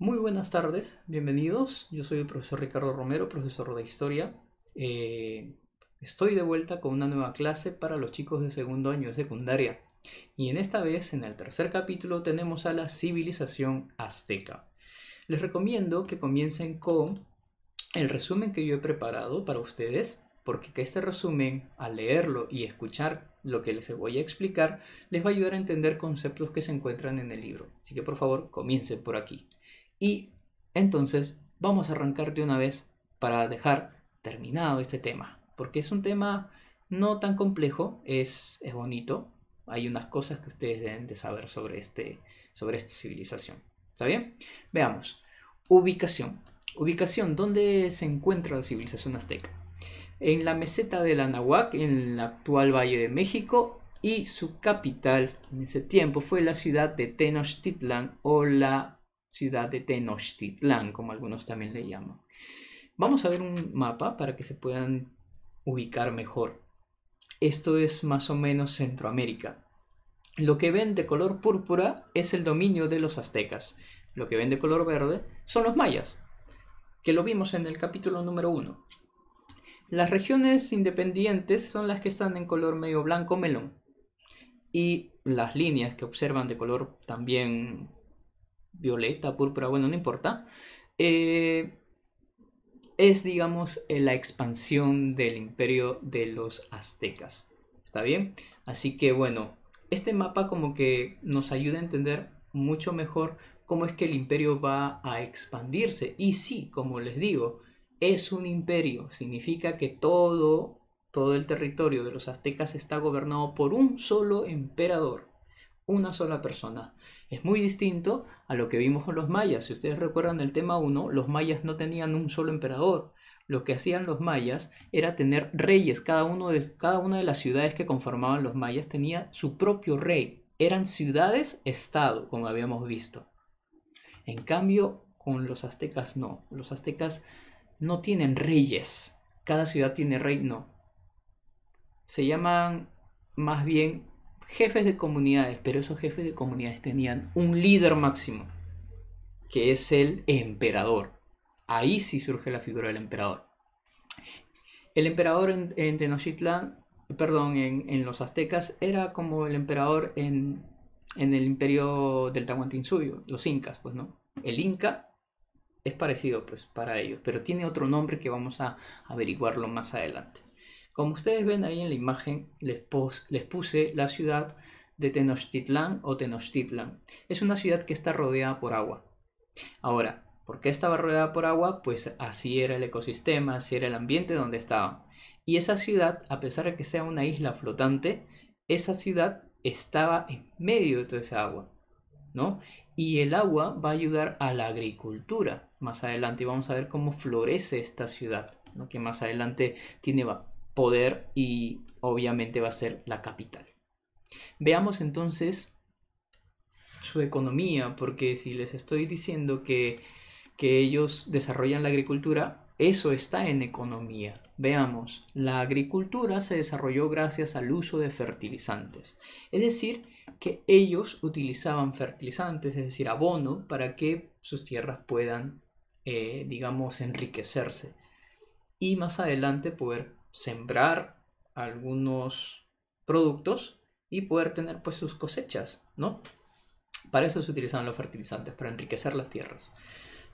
Muy buenas tardes, bienvenidos. Yo soy el profesor Ricardo Romero, profesor de Historia. Eh, Estoy de vuelta con una nueva clase para los chicos de segundo año de secundaria. Y en esta vez, en el tercer capítulo, tenemos a la civilización azteca. Les recomiendo que comiencen con el resumen que yo he preparado para ustedes, porque este resumen, al leerlo y escuchar lo que les voy a explicar, les va a ayudar a entender conceptos que se encuentran en el libro. Así que por favor, comiencen por aquí. Y entonces vamos a arrancar de una vez para dejar terminado este tema, porque es un tema no tan complejo, es bonito. Hay unas cosas que ustedes deben de saber sobre esta civilización. ¿Está bien? Veamos. Ubicación. Ubicación, ¿dónde se encuentra la civilización azteca? En la meseta del Anahuac, en el actual Valle de México, y su capital en ese tiempo fue la ciudad de Tenochtitlan o la ciudad de Tenochtitlán, como algunos también le llaman. Vamos a ver un mapa para que se puedan ubicar mejor. Esto es más o menos Centroamérica. Lo que ven de color púrpura es el dominio de los aztecas. Lo que ven de color verde son los mayas, que lo vimos en el capítulo número 1. Las regiones independientes son las que están en color medio blanco melón. Y las líneas que observan de color también violeta, púrpura, bueno, no importa, eh, es, digamos, la expansión del imperio de los aztecas. ¿Está bien? Así que, bueno, este mapa como que nos ayuda a entender mucho mejor cómo es que el imperio va a expandirse. Y sí, como les digo, es un imperio. Significa que todo el territorio de los aztecas está gobernado por un solo emperador, una sola persona. Es muy distinto a lo que vimos con los mayas. Si ustedes recuerdan el tema 1, los mayas no tenían un solo emperador. Lo que hacían los mayas era tener reyes. Cada una de las ciudades que conformaban los mayas tenía su propio rey. Eran ciudades-estado, como habíamos visto. En cambio, con los aztecas no. Los aztecas no tienen reyes. Cada ciudad tiene rey, no. Se llaman más bien jefes de comunidades, pero esos jefes de comunidades tenían un líder máximo, que es el emperador. Ahí sí surge la figura del emperador. El emperador en Tenochtitlan, perdón, en los aztecas, era como el emperador en el imperio del Tahuantinsuyo, los incas, pues no. El inca es parecido, pues, para ellos, pero tiene otro nombre que vamos a averiguarlo más adelante. Como ustedes ven ahí en la imagen, les puse la ciudad de Tenochtitlán o Tenochtitlan. Es una ciudad que está rodeada por agua. Ahora, ¿por qué estaba rodeada por agua? Pues así era el ecosistema, así era el ambiente donde estaba. Y esa ciudad, a pesar de que sea una isla flotante, esa ciudad estaba en medio de toda esa agua, ¿no? Y el agua va a ayudar a la agricultura más adelante y vamos a ver cómo florece esta ciudad, ¿no? Que más adelante tiene poder y obviamente va a ser la capital. Veamos entonces su economía, porque si les estoy diciendo que ellos desarrollan la agricultura, eso está en economía. Veamos, la agricultura se desarrolló gracias al uso de fertilizantes. Es decir, que ellos utilizaban fertilizantes, es decir, abono, para que sus tierras puedan, digamos, enriquecerse. Y más adelante poder sembrar algunos productos y poder tener pues sus cosechas, ¿no? Para eso se utilizaban los fertilizantes, para enriquecer las tierras.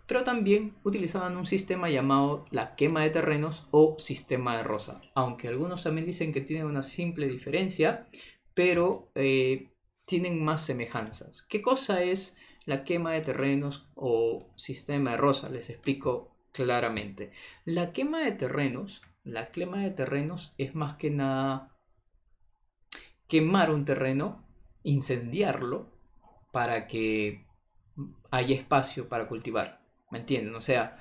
Pero también utilizaban un sistema llamado la quema de terrenos o sistema de Rosa, aunque algunos también dicen que tienen una simple diferencia, pero tienen más semejanzas. ¿Qué cosa es la quema de terrenos o sistema de Rosa? Les explico claramente. La quema de terrenos es más que nada quemar un terreno, incendiarlo para que haya espacio para cultivar. ¿Me entienden? O sea,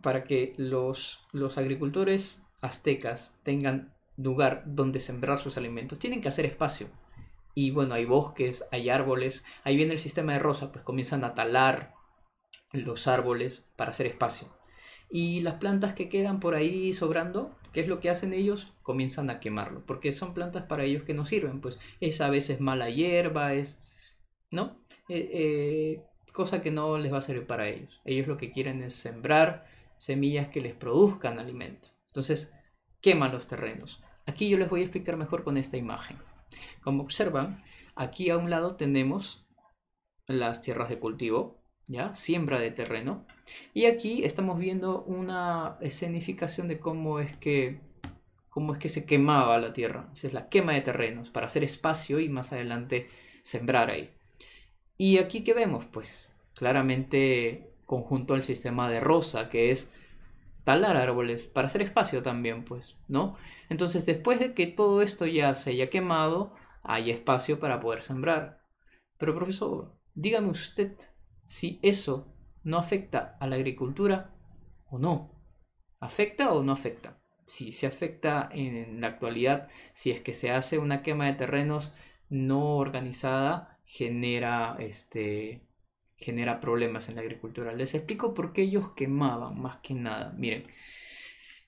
para que los agricultores aztecas tengan lugar donde sembrar sus alimentos, tienen que hacer espacio. Y bueno, hay bosques, hay árboles. Ahí viene el sistema de Rosa, pues comienzan a talar los árboles para hacer espacio. Y las plantas que quedan por ahí sobrando, ¿qué es lo que hacen ellos? Comienzan a quemarlo, porque son plantas para ellos que no sirven, pues es a veces mala hierba, es, ¿no? cosa que no les va a servir para ellos. Ellos lo que quieren es sembrar semillas que les produzcan alimento. Entonces, queman los terrenos. Aquí yo les voy a explicar mejor con esta imagen. Como observan, aquí a un lado tenemos las tierras de cultivo, ¿ya? Siembra de terreno. Y aquí estamos viendo una escenificación de cómo es que se quemaba la tierra. Esa es la quema de terrenos para hacer espacio y más adelante sembrar ahí. Y aquí que vemos, pues claramente conjunto al sistema de Rosa, que es talar árboles para hacer espacio también, pues, ¿no? Entonces, después de que todo esto ya se haya quemado, hay espacio para poder sembrar. Pero profesor, dígame usted si eso no afecta a la agricultura o no. ¿Afecta o no afecta? Si se afecta en la actualidad, si es que se hace una quema de terrenos no organizada, genera problemas en la agricultura. Les explico por qué ellos quemaban más que nada. Miren,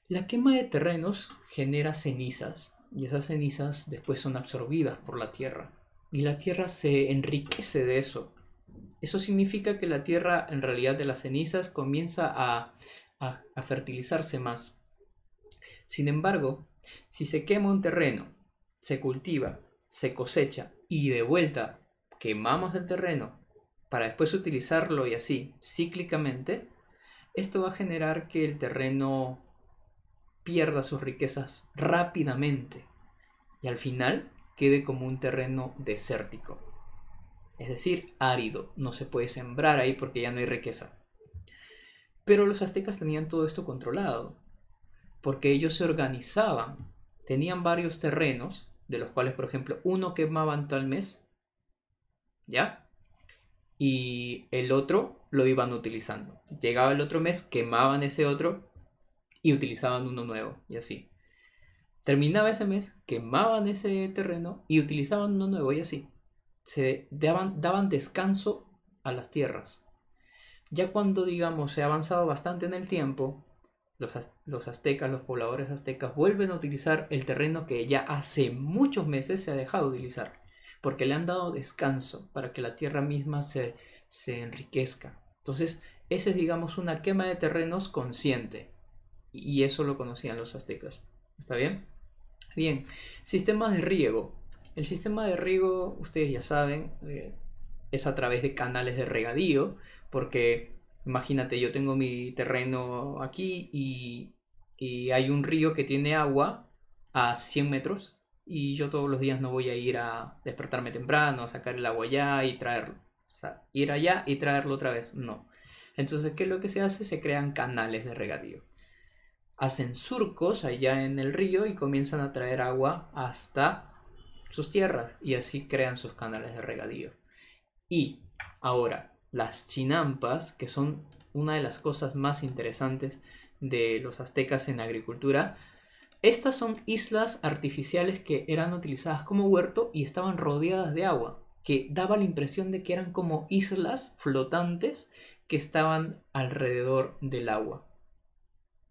la quema de terrenos genera cenizas y esas cenizas después son absorbidas por la tierra y la tierra se enriquece de eso. Eso significa que la tierra en realidad de las cenizas comienza a fertilizarse más. Sin embargo, si se quema un terreno, se cultiva, se cosecha y de vuelta quemamos el terreno para después utilizarlo y así cíclicamente, esto va a generar que el terreno pierda sus riquezas rápidamente y al final quede como un terreno desértico. Es decir, árido, no se puede sembrar ahí porque ya no hay riqueza. Pero los aztecas tenían todo esto controlado, porque ellos se organizaban, tenían varios terrenos, de los cuales, por ejemplo, uno quemaban tal mes, ¿ya? Y el otro lo iban utilizando. Llegaba el otro mes, quemaban ese otro y utilizaban uno nuevo, y así. Terminaba ese mes, quemaban ese terreno y utilizaban uno nuevo, y así. Se daban descanso a las tierras. Ya cuando, digamos, se ha avanzado bastante en el tiempo, los aztecas, los pobladores aztecas, vuelven a utilizar el terreno que ya hace muchos meses se ha dejado de utilizar, porque le han dado descanso para que la tierra misma se enriquezca. Entonces, esa es, digamos, una quema de terrenos consciente, y eso lo conocían los aztecas. ¿Está bien? Bien, sistemas de riego. El sistema de riego, ustedes ya saben, es a través de canales de regadío, porque imagínate, yo tengo mi terreno aquí y hay un río que tiene agua a 100 metros y yo todos los días no voy a ir a despertarme temprano, a sacar el agua allá y traerlo. O sea, ir allá y traerlo otra vez, no. Entonces, ¿qué es lo que se hace? Se crean canales de regadío. Hacen surcos allá en el río y comienzan a traer agua hasta sus tierras y así crean sus canales de regadío. Y ahora, las chinampas, que son una de las cosas más interesantes de los aztecas en agricultura, estas son islas artificiales que eran utilizadas como huerto y estaban rodeadas de agua, que daba la impresión de que eran como islas flotantes que estaban alrededor del agua.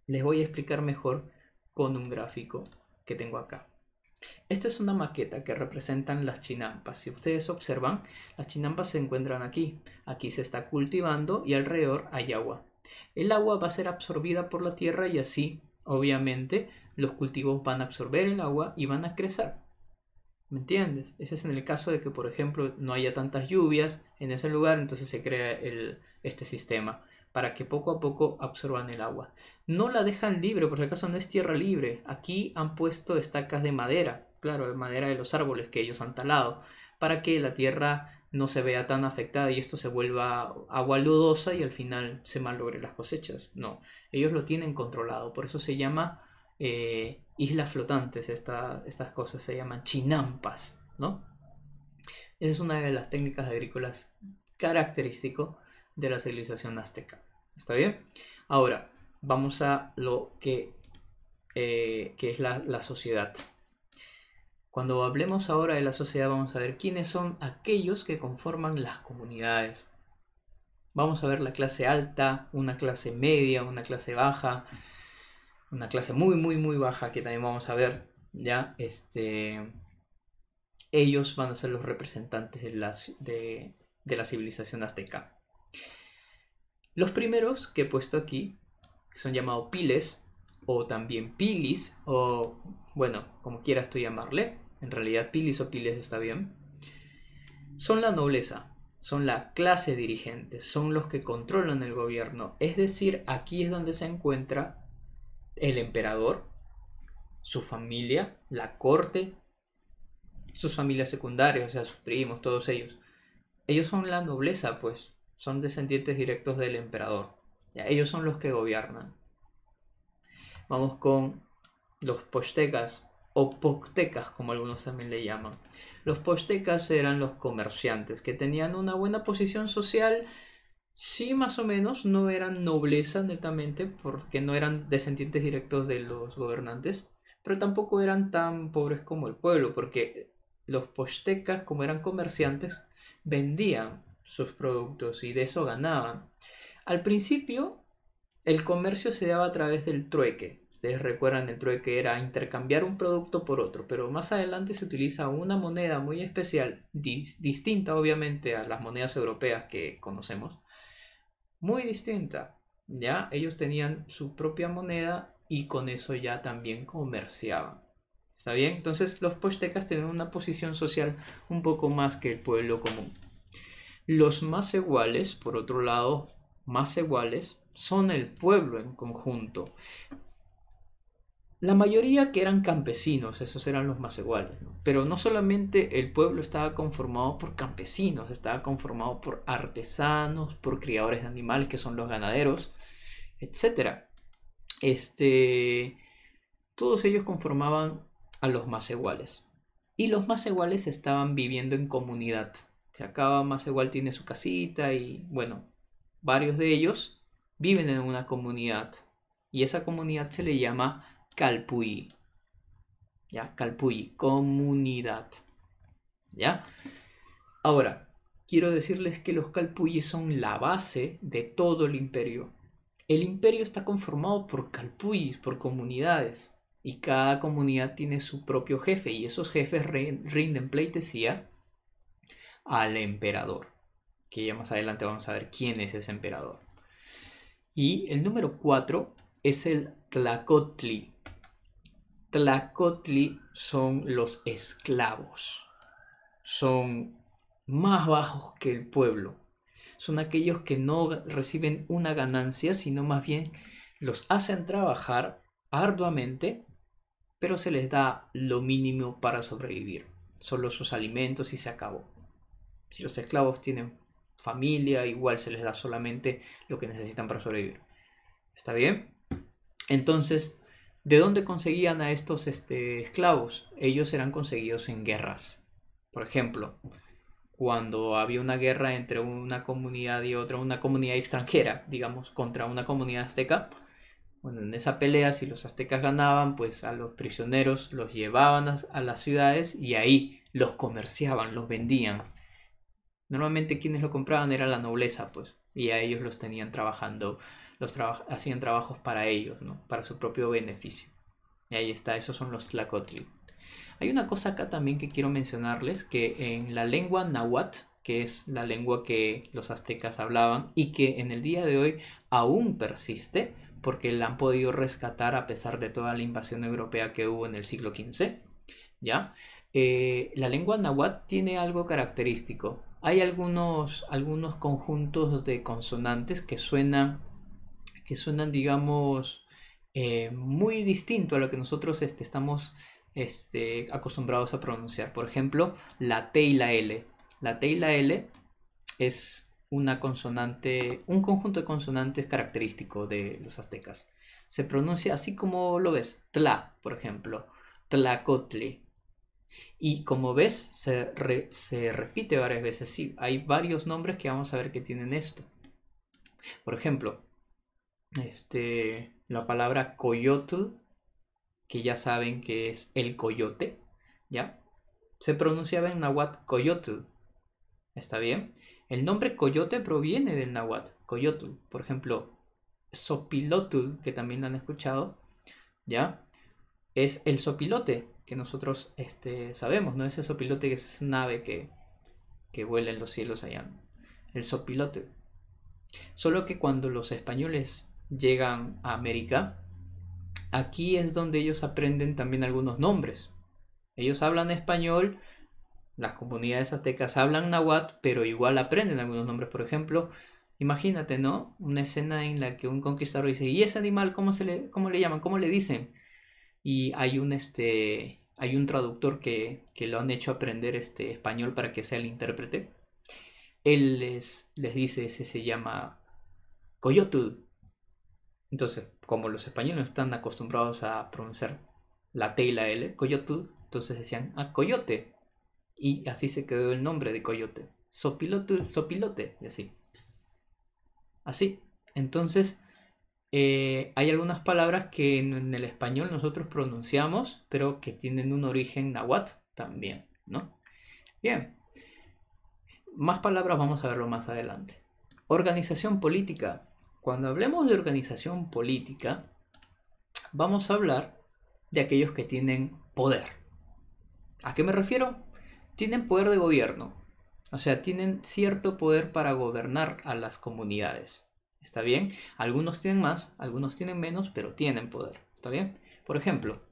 Les voy a explicar mejor con un gráfico que tengo acá. Esta es una maqueta que representan las chinampas. Si ustedes observan, las chinampas se encuentran aquí. Aquí se está cultivando y alrededor hay agua. El agua va a ser absorbida por la tierra y así, obviamente, los cultivos van a absorber el agua y van a crecer. ¿Me entiendes? Ese es en el caso de que, por ejemplo, no haya tantas lluvias en ese lugar, entonces se crea este sistema para que poco a poco absorban el agua. No la dejan libre, por si acaso no es tierra libre. Aquí han puesto estacas de madera, claro, de madera de los árboles que ellos han talado, para que la tierra no se vea tan afectada y esto se vuelva agua lodosa y al final se malogren las cosechas. No, ellos lo tienen controlado, por eso se llama islas flotantes, estas cosas se llaman chinampas, ¿no? Esa es una de las técnicas agrícolas característico de la civilización azteca. ¿Está bien? Ahora, vamos a lo que es la sociedad. Cuando hablemos ahora de la sociedad, vamos a ver quiénes son aquellos que conforman las comunidades. Vamos a ver la clase alta, una clase media, una clase baja, una clase muy, muy, muy baja que también vamos a ver, ¿ya? Ellos van a ser los representantes de la civilización azteca. Los primeros que he puesto aquí, que son llamados piles, o también pilis, o bueno, como quieras tú llamarle, en realidad pilis o piles está bien, son la nobleza, son la clase dirigente, son los que controlan el gobierno. Es decir, aquí es donde se encuentra el emperador, su familia, la corte, sus familias secundarias, o sea, sus primos, todos ellos. Ellos son la nobleza, pues, son descendientes directos del emperador. Ya, ellos son los que gobiernan. Vamos con los pochtecas o poctecas, como algunos también le llaman. Los pochtecas eran los comerciantes que tenían una buena posición social. Sí, más o menos, no eran nobleza netamente, porque no eran descendientes directos de los gobernantes, pero tampoco eran tan pobres como el pueblo, porque los pochtecas, como eran comerciantes, vendían sus productos y de eso ganaban. Al principio, el comercio se daba a través del trueque. Ustedes recuerdan, el trueque era intercambiar un producto por otro, pero más adelante se utiliza una moneda muy especial, distinta obviamente a las monedas europeas que conocemos, muy distinta. Ya ellos tenían su propia moneda y con eso ya también comerciaban. ¿Está bien? Entonces los pochtecas tenían una posición social un poco más que el pueblo común. Los masehuales, por otro lado, masehuales son el pueblo en conjunto. La mayoría que eran campesinos, esos eran los masehuales, ¿no? Pero no solamente el pueblo estaba conformado por campesinos, estaba conformado por artesanos, por criadores de animales, que son los ganaderos, etcétera. Todos ellos conformaban a los masehuales. Y los masehuales estaban viviendo en comunidad. Que cada masehual tiene su casita y, bueno, varios de ellos viven en una comunidad. Y esa comunidad se le llama Calpulli. ¿Ya? Calpulli, comunidad. ¿Ya? Ahora, quiero decirles que los Calpulli son la base de todo el imperio. El imperio está conformado por Calpullis, por comunidades. Y cada comunidad tiene su propio jefe. Y esos jefes rinden pleitesía al emperador. Que ya más adelante vamos a ver quién es ese emperador. Y el número 4 es el Tlacotli. Tlacotli son los esclavos. Son más bajos que el pueblo. Son aquellos que no reciben una ganancia, sino más bien los hacen trabajar arduamente, pero se les da lo mínimo para sobrevivir. Solo sus alimentos y se acabó. Si los esclavos tienen familia, igual se les da solamente lo que necesitan para sobrevivir. ¿Está bien? Entonces, ¿de dónde conseguían a estos esclavos? Ellos eran conseguidos en guerras. Por ejemplo, cuando había una guerra entre una comunidad y otra, una comunidad extranjera, digamos, contra una comunidad azteca, bueno, en esa pelea, si los aztecas ganaban, pues a los prisioneros los llevaban a las ciudades y ahí los comerciaban, los vendían. Normalmente quienes lo compraban era la nobleza, pues, y a ellos los tenían trabajando, hacían trabajos para ellos, ¿no? Para su propio beneficio. Y ahí está, esos son los tlacotli. Hay una cosa acá también que quiero mencionarles, que en la lengua náhuatl, que es la lengua que los aztecas hablaban y que en el día de hoy aún persiste, porque la han podido rescatar a pesar de toda la invasión europea que hubo en el siglo XV, ¿ya? La lengua náhuatl tiene algo característico. Hay algunos conjuntos de consonantes que suenan, digamos, muy distinto a lo que nosotros estamos acostumbrados a pronunciar. Por ejemplo, la T y la L. La T y la L es una consonante, un conjunto de consonantes característico de los aztecas. Se pronuncia así como lo ves, tla, por ejemplo, tlacotli. Y como ves, se repite varias veces. Sí, hay varios nombres que vamos a ver que tienen esto. Por ejemplo, la palabra coyotl, que ya saben que es el coyote, ¿ya? Se pronunciaba en náhuatl coyotl. ¿Está bien? El nombre coyote proviene del náhuatl, coyotl. Por ejemplo, sopilotl, que también lo han escuchado, ¿ya? Es el sopilote que nosotros sabemos, ¿no? Ese sopilote que es una ave que vuela en los cielos allá. El sopilote. Solo que cuando los españoles llegan a América, aquí es donde ellos aprenden también algunos nombres. Ellos hablan español, las comunidades aztecas hablan náhuatl, pero igual aprenden algunos nombres. Por ejemplo, imagínate, ¿no? Una escena en la que un conquistador dice, ¿y ese animal cómo le llaman? ¿Cómo le dicen? Y hay un traductor que lo han hecho aprender español para que sea el intérprete. Él les dice, ese se llama Coyotl. Entonces, como los españoles no están acostumbrados a pronunciar la T y la L, Coyotl, entonces decían, coyote. Y así se quedó el nombre de coyote. Sopilote, sopilote, y así. Así. Entonces, hay algunas palabras que en el español nosotros pronunciamos, pero que tienen un origen náhuatl también, ¿no? Bien. Más palabras vamos a verlo más adelante. Organización política. Cuando hablemos de organización política, vamos a hablar de aquellos que tienen poder. ¿A qué me refiero? Tienen poder de gobierno. O sea, tienen cierto poder para gobernar a las comunidades. ¿Está bien? Algunos tienen más, algunos tienen menos, pero tienen poder. ¿Está bien? Por ejemplo,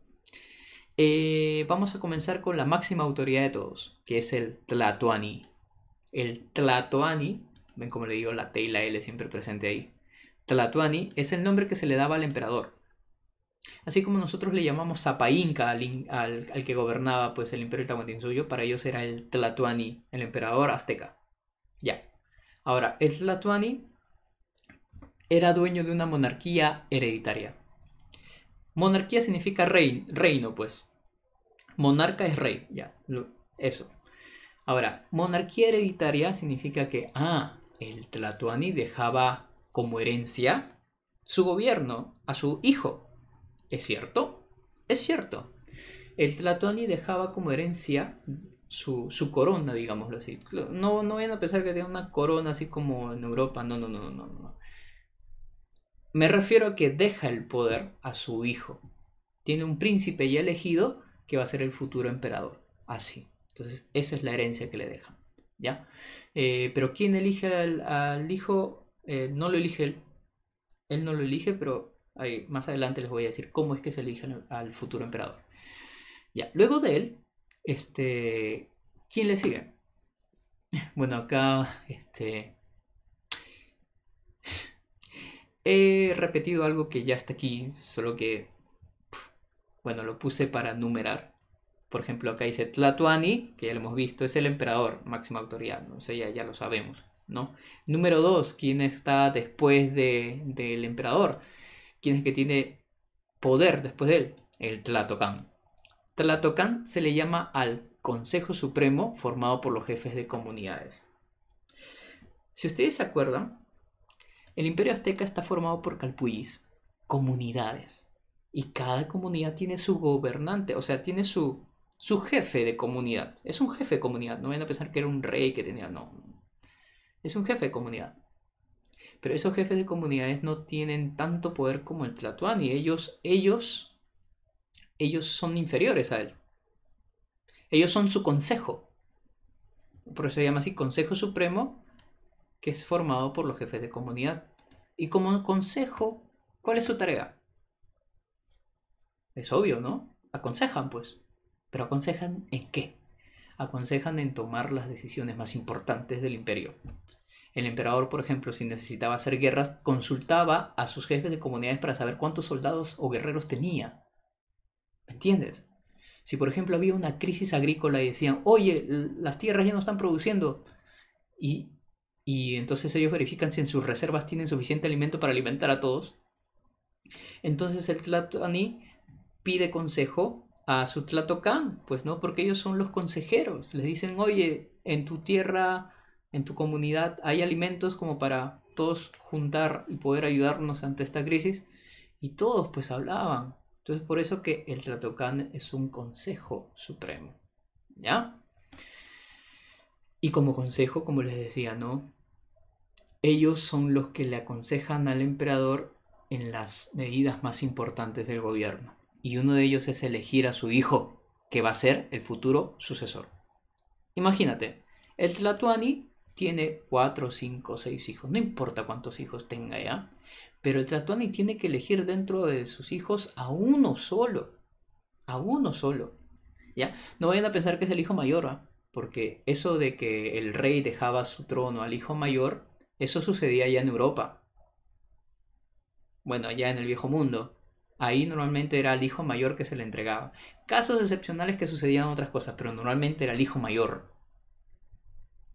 vamos a comenzar con la máxima autoridad de todos, que es el Tlatoani. El Tlatoani, ven como le digo la T y la L siempre presente ahí. Tlatoani es el nombre que se le daba al emperador. Así como nosotros le llamamos Zapa Inca al que gobernaba pues, el imperio Tahuantinsuyo, para ellos era el Tlatoani, el emperador azteca. Ya. Ahora, el Tlatoani era dueño de una monarquía hereditaria. Monarquía significa reino, pues. Monarca es rey, ya. Eso. Ahora, monarquía hereditaria significa que, el Tlatoani dejaba como herencia su gobierno a su hijo. ¿Es cierto? Es cierto. El Tlatoani dejaba como herencia su corona, digámoslo así. No vayan a pensar que tiene una corona así como en Europa. No. Me refiero a que deja el poder a su hijo. Tiene un príncipe ya elegido que va a ser el futuro emperador. Así. Entonces, esa es la herencia que le dejan. ¿Ya? Pero ¿quién elige al hijo? No lo elige él. Él no lo elige, pero más adelante les voy a decir cómo es que se elige al futuro emperador. Ya, luego de él, ¿quién le sigue? Bueno, acá, he repetido algo que ya está aquí, solo que, bueno, lo puse para numerar. Por ejemplo, acá dice Tlatoani, que ya lo hemos visto, es el emperador, máxima autoridad, ¿no? Eso ya lo sabemos, ¿no? Número 2, ¿quién está después del emperador? ¿Quién es que tiene poder después de él? El Tlatocan. Tlatocan se le llama al Consejo Supremo formado por los jefes de comunidades. Si ustedes se acuerdan, el Imperio Azteca está formado por calpullis, comunidades. Y cada comunidad tiene su gobernante, o sea, tiene su jefe de comunidad. Es un jefe de comunidad, no vayan a pensar que era un rey que tenía, no. Es un jefe de comunidad. Pero esos jefes de comunidades no tienen tanto poder como el Tlatoani. Ellos son inferiores a él. Ellos son su consejo. Por eso se llama así Consejo Supremo, que es formado por los jefes de comunidad. Y como consejo, ¿cuál es su tarea? Es obvio, ¿no? Aconsejan, pues. Pero ¿aconsejan en qué? Aconsejan en tomar las decisiones más importantes del imperio. El emperador, por ejemplo, si necesitaba hacer guerras, consultaba a sus jefes de comunidades para saber cuántos soldados o guerreros tenía. ¿Me entiendes? Si, por ejemplo, había una crisis agrícola y decían, oye, las tierras ya no están produciendo, y entonces ellos verifican si en sus reservas tienen suficiente alimento para alimentar a todos, entonces el Tlatoani pide consejo a su Tlatocan, pues no, porque ellos son los consejeros. Les dicen, oye, en tu tierra, en tu comunidad, hay alimentos como para todos juntar y poder ayudarnos ante esta crisis. Y todos pues hablaban. Entonces por eso que el Tlatocan es un consejo supremo. ¿Ya? Y como consejo, como les decía, ¿no? Ellos son los que le aconsejan al emperador en las medidas más importantes del gobierno. Y uno de ellos es elegir a su hijo, que va a ser el futuro sucesor. Imagínate, el Tlatoani tiene 4, 5, 6 hijos, no importa cuántos hijos tenga ya, pero el Tlatoani tiene que elegir dentro de sus hijos a uno solo, ¿ya? No vayan a pensar que es el hijo mayor, ¿ah? Porque eso de que el rey dejaba su trono al hijo mayor, eso sucedía ya en Europa, bueno, ya en el viejo mundo. Ahí normalmente era el hijo mayor que se le entregaba. Casos excepcionales que sucedían otras cosas, pero normalmente era el hijo mayor.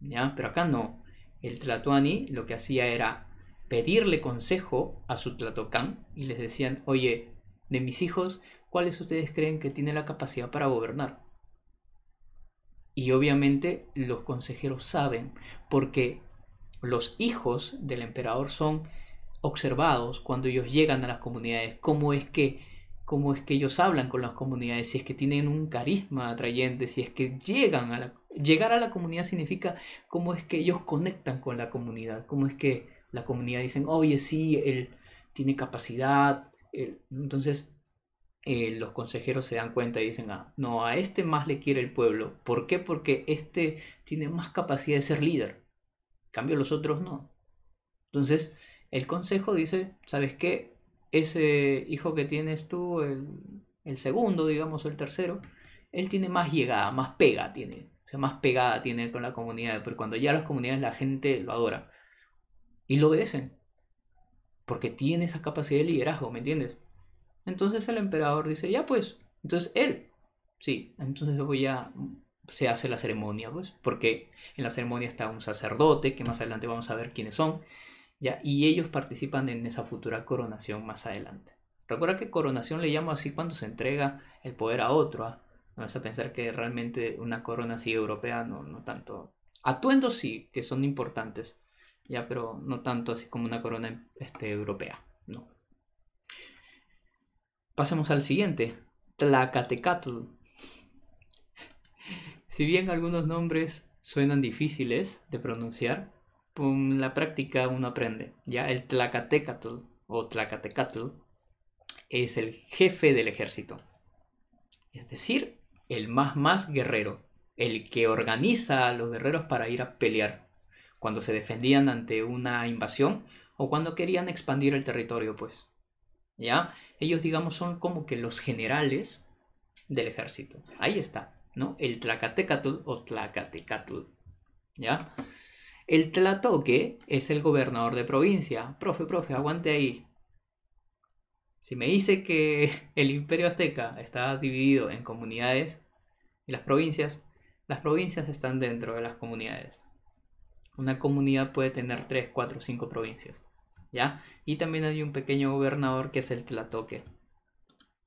¿Ya? Pero acá no. El Tlatoani lo que hacía era pedirle consejo a su Tlatocan y les decían, oye, de mis hijos, ¿cuáles ustedes creen que tiene la capacidad para gobernar? Y obviamente los consejeros saben, porque los hijos del emperador son observados cuando ellos llegan a las comunidades, cómo es que ellos hablan con las comunidades, si es que tienen un carisma atrayente, si es que llegar a la comunidad significa cómo es que ellos conectan con la comunidad, cómo es que la comunidad dicen, oye, sí, él tiene capacidad, entonces los consejeros se dan cuenta y dicen, ah, no, a este más le quiere el pueblo. ¿Por qué? Porque este tiene más capacidad de ser líder. En cambio los otros no. Entonces el consejo dice, ¿sabes qué? Ese hijo que tienes tú, el segundo, digamos, o el tercero, él tiene más llegada, más pega tiene. O sea, más pegada tiene con la comunidad. Porque cuando ya las comunidades la gente lo adora. Y lo obedecen. Porque tiene esa capacidad de liderazgo, ¿me entiendes? Entonces el emperador dice, ya pues, entonces él, sí, entonces se hace la ceremonia, pues, porque en la ceremonia está un sacerdote, que más adelante vamos a ver quiénes son, ya, y ellos participan en esa futura coronación más adelante. Recuerda que coronación le llamo así cuando se entrega el poder a otro, ¿ah? No vas a pensar que realmente una corona así europea, no, no tanto. Atuendos sí, que son importantes, ya, pero no tanto así como una corona europea, no. Pasemos al siguiente, Tlacatecatl. Si bien algunos nombres suenan difíciles de pronunciar, con la práctica uno aprende. Ya el Tlacatecatl o Tlacatecatl es el jefe del ejército, es decir, el más guerrero, el que organiza a los guerreros para ir a pelear cuando se defendían ante una invasión o cuando querían expandir el territorio, pues. ¿Ya? Ellos, digamos, son como que los generales del ejército. Ahí está, ¿no? El Tlacatecatl o Tlacatecatl, ¿ya? El Tlatoque es el gobernador de provincia. Profe, aguante ahí. Si me dice que el imperio azteca está dividido en comunidades y las provincias están dentro de las comunidades. Una comunidad puede tener 3, 4, 5 provincias. ¿Ya? Y también hay un pequeño gobernador que es el Tlatoque.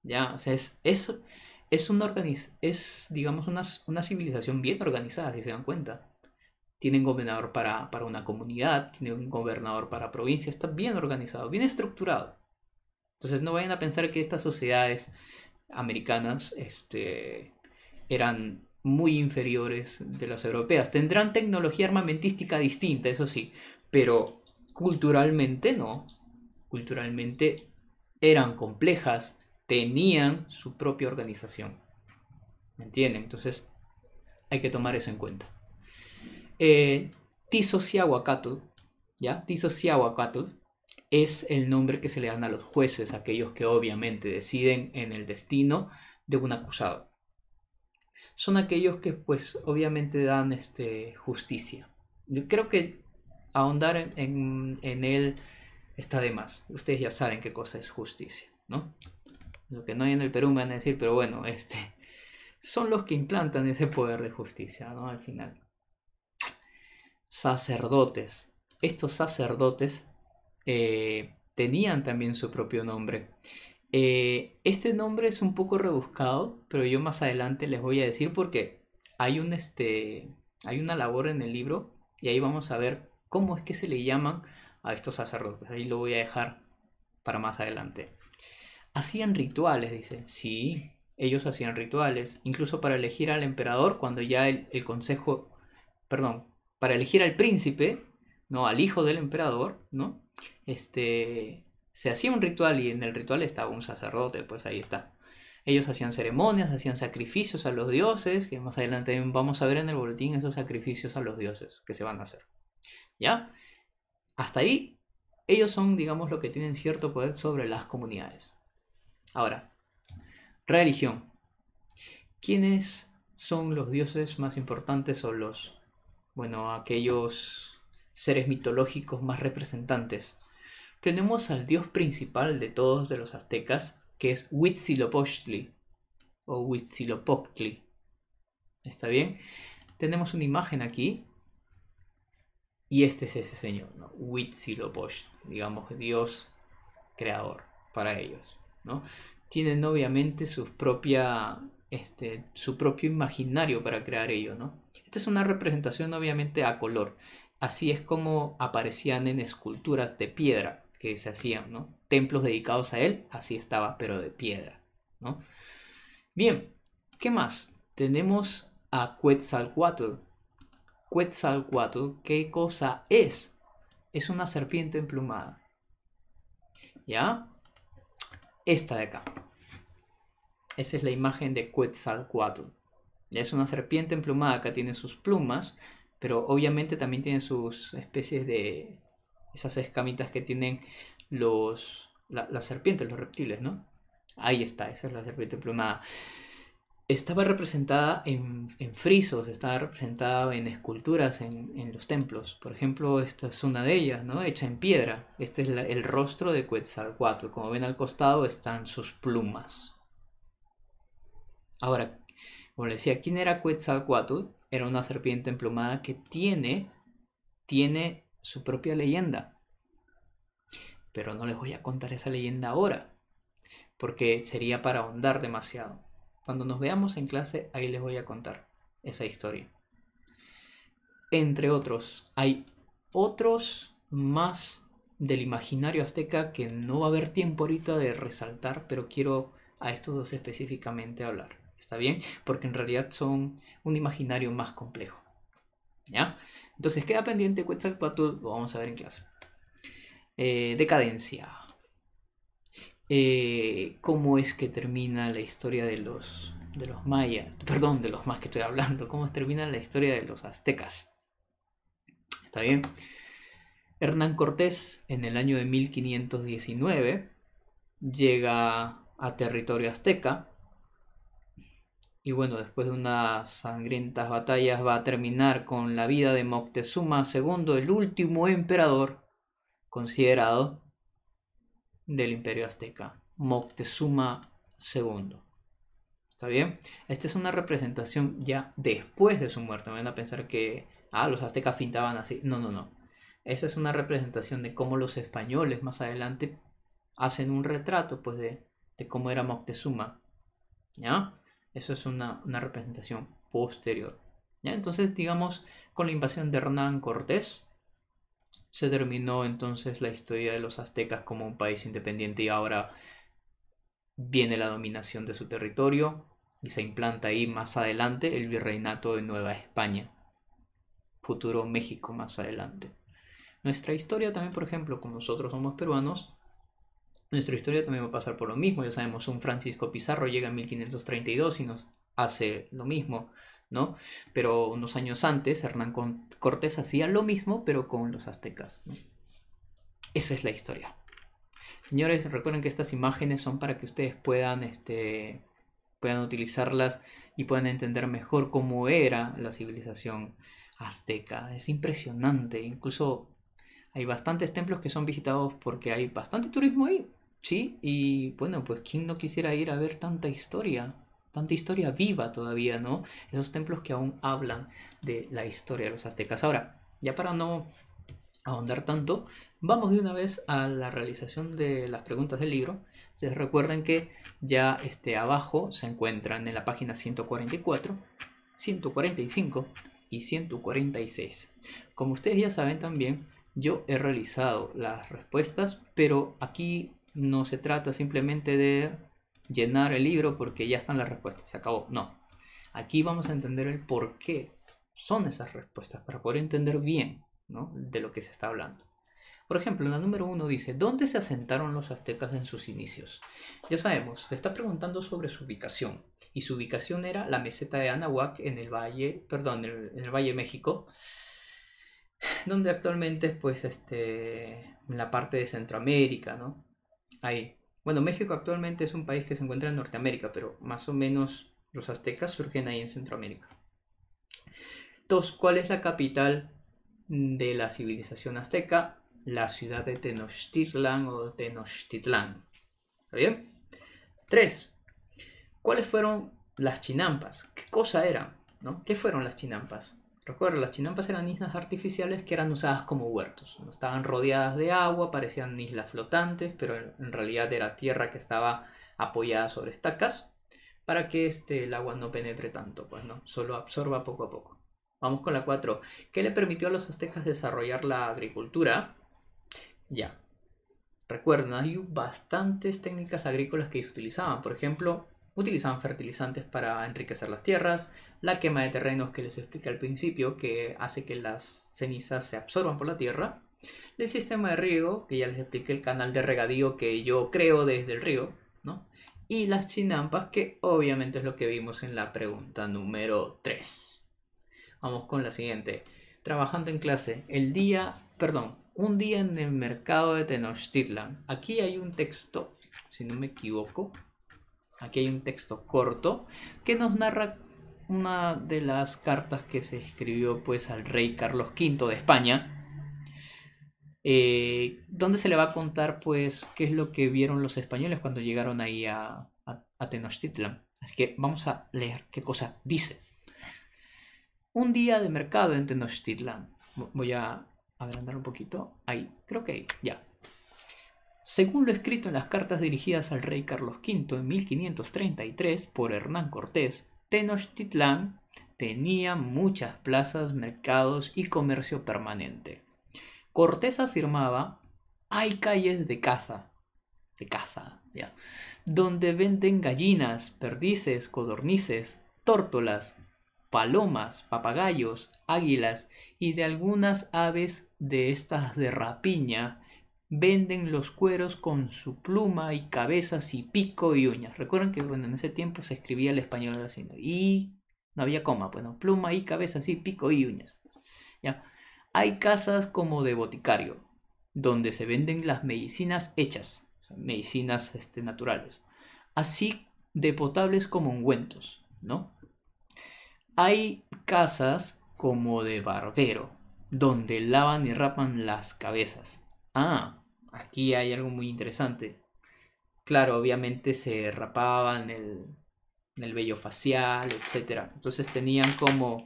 ¿Ya? O sea, es digamos, una civilización bien organizada, si se dan cuenta. Tienen gobernador para una comunidad, tienen un gobernador para provincia, está bien organizado, bien estructurado. Entonces no vayan a pensar que estas sociedades americanas eran muy inferiores de las europeas. Tendrán tecnología armamentística distinta, eso sí, pero culturalmente no. Culturalmente eran complejas, tenían su propia organización. ¿Me entienden? Entonces hay que tomar eso en cuenta. Tisociahuacatl, ¿ya? Tisociahuacatl es el nombre que se le dan a los jueces, aquellos que obviamente deciden en el destino de un acusado. Son aquellos que pues obviamente dan justicia. Yo creo que ahondar en él está de más. Ustedes ya saben qué cosa es justicia, ¿no? Lo que no hay en el Perú me van a decir, pero bueno, son los que implantan ese poder de justicia, ¿no? Al final. Sacerdotes. Estos sacerdotes tenían también su propio nombre. Este nombre es un poco rebuscado, pero yo más adelante les voy a decir porque hay hay una labor en el libro y ahí vamos a ver cómo es que se le llaman a estos sacerdotes. Ahí lo voy a dejar para más adelante. Hacían rituales, dice. Sí, ellos hacían rituales, incluso para elegir al emperador cuando ya el consejo, perdón, para elegir al príncipe, no, al hijo del emperador, ¿no? Se hacía un ritual y en el ritual estaba un sacerdote, pues ahí está. Ellos hacían ceremonias, hacían sacrificios a los dioses, que más adelante vamos a ver en el boletín esos sacrificios a los dioses que se van a hacer. ¿Ya? Hasta ahí, ellos son, digamos, lo que tienen cierto poder sobre las comunidades. Ahora, religión. ¿Quiénes son los dioses más importantes o los, bueno, aquellos seres mitológicos más representantes? Tenemos al dios principal de todos de los aztecas, que es Huitzilopochtli o Huitzilopochtli. ¿Está bien? Tenemos una imagen aquí y este es ese señor, ¿no? Huitzilopochtli, digamos, dios creador para ellos, ¿no? Tienen obviamente su propio imaginario para crear ello, ¿no? Esta es una representación obviamente a color. Así es como aparecían en esculturas de piedra que se hacían, ¿no? Templos dedicados a él, así estaba, pero de piedra, ¿no? Bien, ¿qué más? Tenemos a Quetzalcóatl. Quetzalcóatl, ¿qué cosa es? Es una serpiente emplumada. ¿Ya? Esta de acá. Esa es la imagen de Quetzalcóatl. Ya es una serpiente emplumada, acá tiene sus plumas, pero obviamente también tiene sus especies de esas escamitas que tienen las serpientes, los reptiles, ¿no? Ahí está, esa es la serpiente emplumada. Estaba representada en frisos, estaba representada en esculturas en los templos. Por ejemplo, esta es una de ellas, ¿no? Hecha en piedra. Este es el rostro de Quetzalcóatl. Como ven al costado están sus plumas. Ahora, como les decía, ¿quién era Quetzalcóatl? Era una serpiente emplumada que tiene su propia leyenda. Pero no les voy a contar esa leyenda ahora, porque sería para ahondar demasiado. Cuando nos veamos en clase, ahí les voy a contar esa historia. Entre otros, hay otros más del imaginario azteca que no va a haber tiempo ahorita de resaltar, pero quiero a estos dos específicamente hablar. ¿Está bien? Porque en realidad son un imaginario más complejo. ¿Ya? Entonces queda pendiente Quetzalcóatl, lo vamos a ver en clase. Decadencia. ¿Cómo es que termina la historia de los mayas? Perdón, de los más que estoy hablando. ¿Cómo termina la historia de los aztecas? ¿Está bien? Hernán Cortés en el año de 1519 llega a territorio azteca y bueno, después de unas sangrientas batallas va a terminar con la vida de Moctezuma II, el último emperador considerado del imperio azteca. Moctezuma II. ¿Está bien? Esta es una representación ya después de su muerte. No van a pensar que los aztecas pintaban así. No, no, no. Esa es una representación de cómo los españoles más adelante hacen un retrato pues, de cómo era Moctezuma. ¿Ya? Eso es una representación posterior. ¿Ya? Entonces, digamos, con la invasión de Hernán Cortés, se terminó entonces la historia de los aztecas como un país independiente y ahora viene la dominación de su territorio y se implanta ahí más adelante el virreinato de Nueva España, futuro México más adelante. Nuestra historia también, por ejemplo, como nosotros somos peruanos, nuestra historia también va a pasar por lo mismo. Ya sabemos, un Francisco Pizarro llega en 1532 y nos hace lo mismo, ¿no? Pero unos años antes, Hernán Cortés hacía lo mismo, pero con los aztecas, ¿no? Esa es la historia. Señores, recuerden que estas imágenes son para que ustedes puedan utilizarlas y puedan entender mejor cómo era la civilización azteca. Es impresionante, incluso hay bastantes templos que son visitados porque hay bastante turismo ahí, ¿sí? Y bueno, pues quién no quisiera ir a ver tanta historia viva todavía, ¿no? Esos templos que aún hablan de la historia de los aztecas. Ahora, ya para no ahondar tanto, vamos de una vez a la realización de las preguntas del libro. Ustedes recuerden que ya abajo se encuentran en la página 144, 145 y 146. Como ustedes ya saben también, yo he realizado las respuestas, pero aquí no se trata simplemente de llenar el libro porque ya están las respuestas, se acabó. No, aquí vamos a entender el por qué son esas respuestas para poder entender bien, ¿no?, de lo que se está hablando. Por ejemplo, en la número 1 dice, ¿dónde se asentaron los aztecas en sus inicios? Ya sabemos, se está preguntando sobre su ubicación. Y su ubicación era la meseta de Anahuac en el Valle, perdón, en el Valle de México. donde actualmente es pues en la parte de Centroamérica, ¿no? Ahí. Bueno, México actualmente es un país que se encuentra en Norteamérica, pero más o menos los aztecas surgen ahí en Centroamérica. Entonces, ¿cuál es la capital de la civilización azteca? La ciudad de Tenochtitlan o Tenochtitlán. ¿Está bien? 3. ¿Cuáles fueron las chinampas? ¿Qué cosa eran? ¿No? ¿Qué fueron las chinampas? Recuerda, las chinampas eran islas artificiales que eran usadas como huertos. ¿No? Estaban rodeadas de agua, parecían islas flotantes, pero en realidad era tierra que estaba apoyada sobre estacas para que el agua no penetre tanto, pues no, solo absorba poco a poco. Vamos con la 4. ¿Qué le permitió a los aztecas desarrollar la agricultura? Ya. Recuerden, hay bastantes técnicas agrícolas que ellos utilizaban. Por ejemplo, utilizaban fertilizantes para enriquecer las tierras, la quema de terrenos que les expliqué al principio, que hace que las cenizas se absorban por la tierra, el sistema de riego, que ya les expliqué, el canal de regadío que yo creo desde el río, ¿no? Y las chinampas, que obviamente es lo que vimos en la pregunta número 3. Vamos con la siguiente. Trabajando en clase, un día en el mercado de Tenochtitlan. Aquí hay un texto, si no me equivoco, aquí hay un texto corto que nos narra una de las cartas que se escribió pues al rey Carlos V de España, donde se le va a contar pues qué es lo que vieron los españoles cuando llegaron ahí a Tenochtitlan. Así que vamos a leer qué cosa dice. Un día de mercado en Tenochtitlan. Voy a agrandar un poquito. Ahí, creo que ahí, ya. Según lo escrito en las cartas dirigidas al rey Carlos V en 1533 por Hernán Cortés, Tenochtitlan tenía muchas plazas, mercados y comercio permanente. Cortés afirmaba, hay calles de caza, ya, donde venden gallinas, perdices, codornices, tórtolas, palomas, papagayos, águilas y de algunas aves de estas de rapiña. Venden los cueros con su pluma y cabezas y pico y uñas. Recuerden que bueno, en ese tiempo se escribía el español así, ¿no? Y no había coma, bueno, pluma y cabezas y pico y uñas. ¿Ya? Hay casas como de boticario, donde se venden las medicinas hechas, o sea, medicinas naturales, así de potables como ungüentos, ¿no? Hay casas como de barbero, donde lavan y rapan las cabezas. Ah, aquí hay algo muy interesante. Claro, obviamente se rapaban el vello facial, etcétera. Entonces tenían como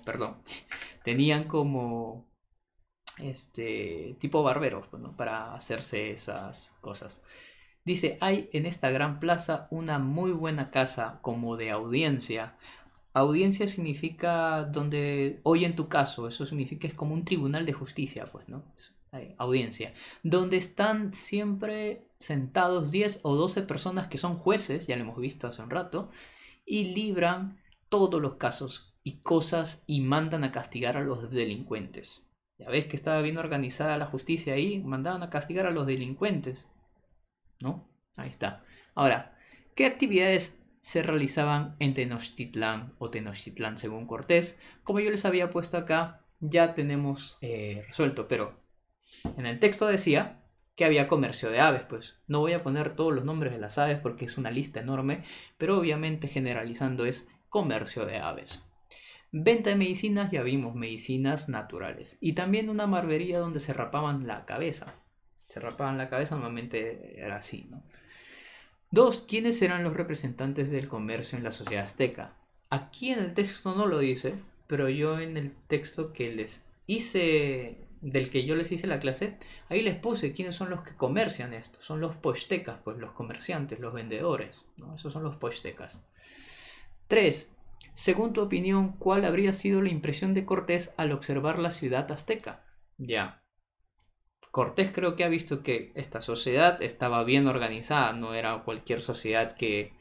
tipo barberos, bueno, para hacerse esas cosas. Dice, hay en esta gran plaza una muy buena casa como de audiencia. Audiencia significa donde, hoy en tu caso, eso significa es como un tribunal de justicia, pues, ¿no? Audiencia. Donde están siempre sentados 10 o 12 personas que son jueces, ya lo hemos visto hace un rato, y libran todos los casos y cosas y mandan a castigar a los delincuentes. Ya ves que estaba bien organizada la justicia ahí, mandaban a castigar a los delincuentes, ¿no? Ahí está. Ahora, ¿qué actividades se realizaban en Tenochtitlán o Tenochtitlán según Cortés? Como yo les había puesto acá, ya tenemos resuelto, pero en el texto decía que había comercio de aves, pues no voy a poner todos los nombres de las aves porque es una lista enorme, pero obviamente generalizando es comercio de aves. Venta de medicinas, ya vimos, medicinas naturales. Y también una barbería donde se rapaban la cabeza. Se rapaban la cabeza, normalmente era así, ¿no? 2. ¿Quiénes eran los representantes del comercio en la sociedad azteca? Aquí en el texto no lo dice, pero yo en el texto que les hice, del que yo les hice la clase, ahí les puse quiénes son los que comercian esto. Son los pochtecas, pues los comerciantes, los vendedores, ¿no? Esos son los pochtecas. 3. Según tu opinión, ¿cuál habría sido la impresión de Cortés al observar la ciudad azteca? Ya. Cortés creo que ha visto que esta sociedad estaba bien organizada, no era cualquier sociedad que,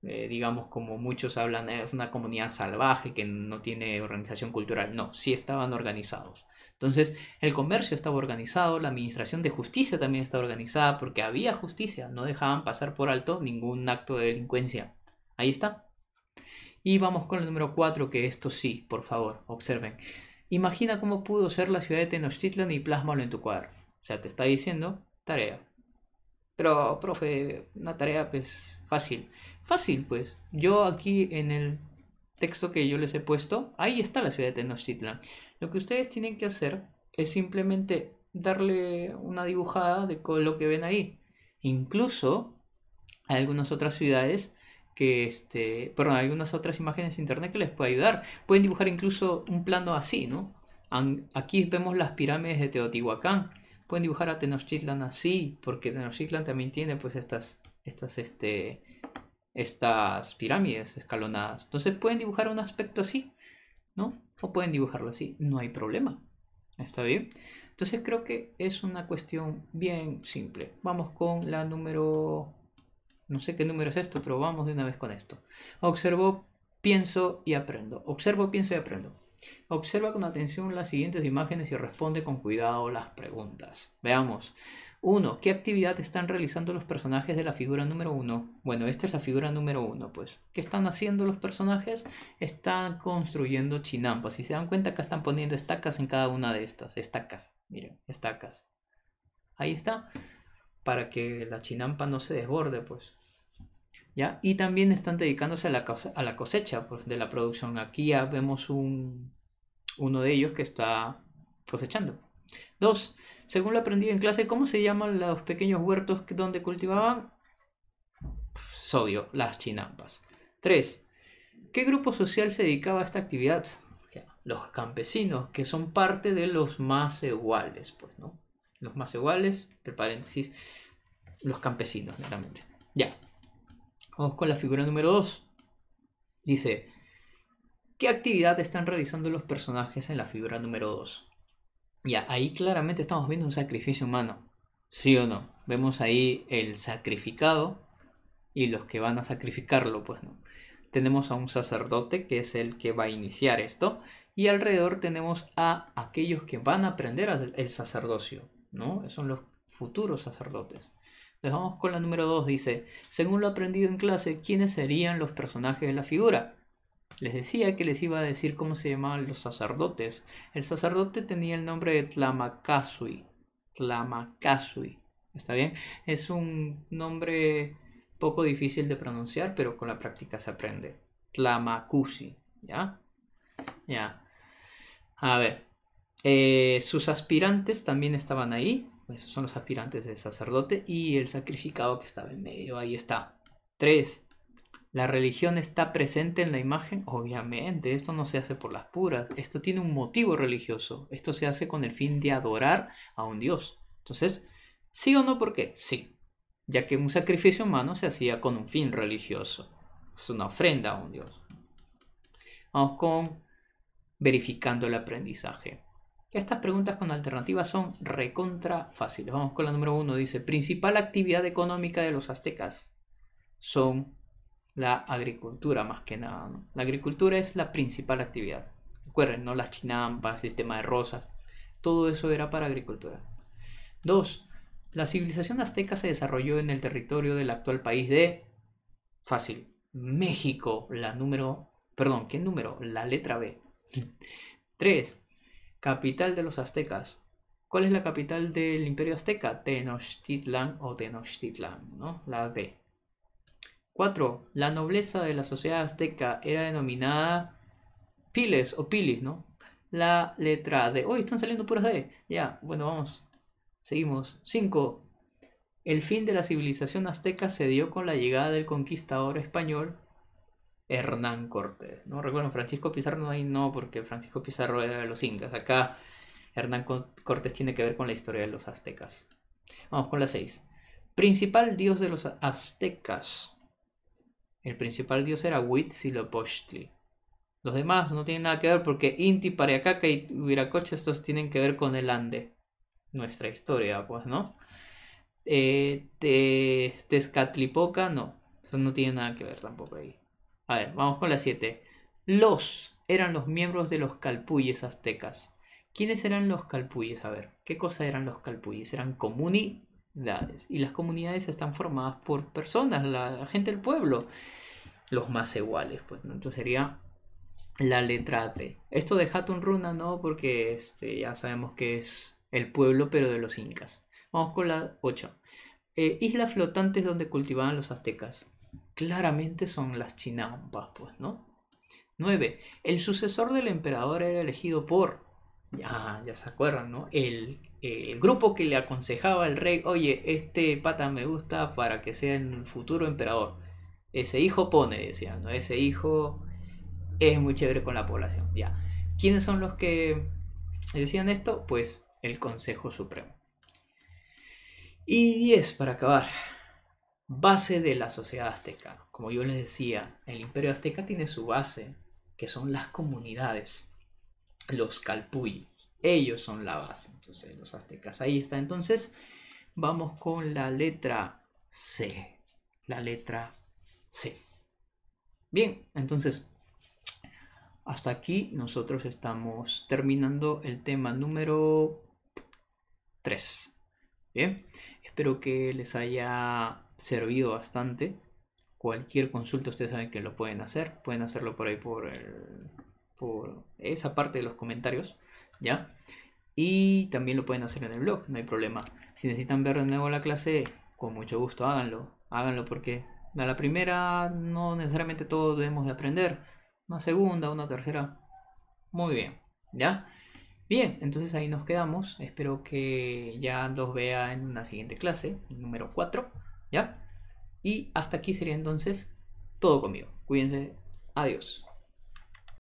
digamos, como muchos hablan, es una comunidad salvaje que no tiene organización cultural. No, sí estaban organizados. Entonces, el comercio estaba organizado, la administración de justicia también estaba organizada porque había justicia, no dejaban pasar por alto ningún acto de delincuencia. Ahí está. Y vamos con el número 4, que esto sí, por favor, observen. Imagina cómo pudo ser la ciudad de Tenochtitlan y plásmalo en tu cuadro. O sea, te está diciendo tarea. Pero, profe, una tarea pues fácil. Fácil, pues. Yo aquí en el texto que yo les he puesto, ahí está la ciudad de Tenochtitlan. Lo que ustedes tienen que hacer es simplemente darle una dibujada de lo que ven ahí. Incluso hay algunas otras ciudades que, perdón, hay algunas otras imágenes de internet que les puede ayudar. Pueden dibujar incluso un plano así, ¿no? Aquí vemos las pirámides de Teotihuacán. Pueden dibujar a Tenochtitlan así, porque Tenochtitlan también tiene pues estas pirámides escalonadas. Entonces pueden dibujar un aspecto así, ¿no? O pueden dibujarlo así, no hay problema. ¿Está bien? Entonces creo que es una cuestión bien simple. Vamos con la número... No sé qué número es esto, pero vamos de una vez con esto. Observo, pienso y aprendo. Observo, pienso y aprendo. Observa con atención las siguientes imágenes y responde con cuidado las preguntas. Veamos. 1. ¿Qué actividad están realizando los personajes de la figura número 1? Bueno, esta es la figura número 1, pues. ¿Qué están haciendo los personajes? Están construyendo chinampas. Si se dan cuenta, acá están poniendo estacas en cada una de estas. Estacas, miren, estacas. Ahí está. Para que la chinampa no se desborde, pues. ¿Ya? Y también están dedicándose a la cosecha pues, de la producción. Aquí ya vemos uno de ellos que está cosechando. 2. Según lo aprendido en clase, ¿cómo se llaman los pequeños huertos donde cultivaban? Es obvio, las chinampas. 3. ¿Qué grupo social se dedicaba a esta actividad? Los campesinos, que son parte de los más iguales, pues, ¿no? Los más iguales, entre paréntesis, los campesinos, realmente. Ya. Vamos con la figura número 2. Dice, ¿qué actividad están realizando los personajes en la figura número 2? Ya, ahí claramente estamos viendo un sacrificio humano. ¿Sí o no? Vemos ahí el sacrificado y los que van a sacrificarlo, pues no. Tenemos a un sacerdote que es el que va a iniciar esto y alrededor tenemos a aquellos que van a aprender el sacerdocio, ¿no? Son los futuros sacerdotes. Entonces vamos con la número 2, dice, según lo aprendido en clase, ¿quiénes serían los personajes de la figura? Les decía que les iba a decir cómo se llamaban los sacerdotes. El sacerdote tenía el nombre de Tlamakasui. Tlamakasui. ¿Está bien? Es un nombre poco difícil de pronunciar, pero con la práctica se aprende. Tlamacusi. ¿Ya? Ya. A ver. Sus aspirantes también estaban ahí. Esos son los aspirantes del sacerdote. Y el sacrificado que estaba en medio. Ahí está. 3. ¿La religión está presente en la imagen? Obviamente, esto no se hace por las puras. Esto tiene un motivo religioso. Esto se hace con el fin de adorar a un dios. Entonces, ¿sí o no? ¿Por qué? Sí. Ya que un sacrificio humano se hacía con un fin religioso. Es una ofrenda a un dios. Vamos con verificando el aprendizaje. Estas preguntas con alternativas son recontra fáciles. Vamos con la número 1. Dice, principal actividad económica de los aztecas son la agricultura más que nada, ¿no? La agricultura es la principal actividad. Recuerden, no las chinampas, sistema de rosas. Todo eso era para agricultura. 2. La civilización azteca se desarrolló en el territorio del actual país de... Fácil. México. Perdón, ¿qué número? La letra B. 3. Capital de los aztecas. ¿Cuál es la capital del imperio azteca? Tenochtitlan o Tenochtitlan, ¿no? La B. 4. La nobleza de la sociedad azteca era denominada piles o pilis, ¿no? La letra D. Hoy están saliendo puras D. Ya, bueno, vamos. Seguimos. 5. El fin de la civilización azteca se dio con la llegada del conquistador español Hernán Cortés. ¿No? Recuerden, Francisco Pizarro ahí no, porque Francisco Pizarro era de los incas. Acá Hernán Cortés tiene que ver con la historia de los aztecas. Vamos con la 6. Principal dios de los aztecas. El principal dios era Huitzilopochtli. Los demás no tienen nada que ver porque Inti, Pariacaca y Viracocha estos tienen que ver con el Ande. Nuestra historia, pues, ¿no? Tezcatlipoca, no. Eso no tiene nada que ver tampoco ahí. A ver, vamos con la 7. Eran los miembros de los calpulles aztecas. ¿Quiénes eran los calpulles? A ver, ¿qué cosa eran los calpulles? Eran comunidades. Y las comunidades están formadas por personas, la gente del pueblo. Los más iguales, pues, ¿no? Entonces sería la letra D. Esto de Hatun Runa no, porque ya sabemos que es el pueblo, pero de los incas. Vamos con la 8. Islas flotantes donde cultivaban los aztecas. Claramente son las chinampas, pues, ¿no? 9. El sucesor del emperador era elegido por... Ya se acuerdan, ¿no? El grupo que le aconsejaba al rey, oye, este pata me gusta para que sea el futuro emperador. Ese hijo pone, decían, ¿no? Ese hijo es muy chévere con la población. Ya. ¿Quiénes son los que decían esto? Pues el Consejo Supremo. Y 10 para acabar. Base de la sociedad azteca. Como yo les decía, el imperio azteca tiene su base, que son las comunidades, los calpulli. Ellos son la base, entonces los aztecas. Ahí está. Entonces vamos con la letra C. La letra C. Bien, entonces hasta aquí nosotros estamos terminando el tema número 3. Bien, espero que les haya servido bastante. Cualquier consulta ustedes saben que lo pueden hacer. Pueden hacerlo por ahí por esa parte de los comentarios, ¿ya? Y también lo pueden hacer en el blog, no hay problema. Si necesitan ver de nuevo la clase, con mucho gusto háganlo. Háganlo porque a la primera no necesariamente todos debemos de aprender. Una segunda, una tercera. Muy bien, ¿ya? Bien, entonces ahí nos quedamos. Espero que ya los vea en una siguiente clase, número 4, ¿ya? Y hasta aquí sería entonces todo conmigo. Cuídense. Adiós.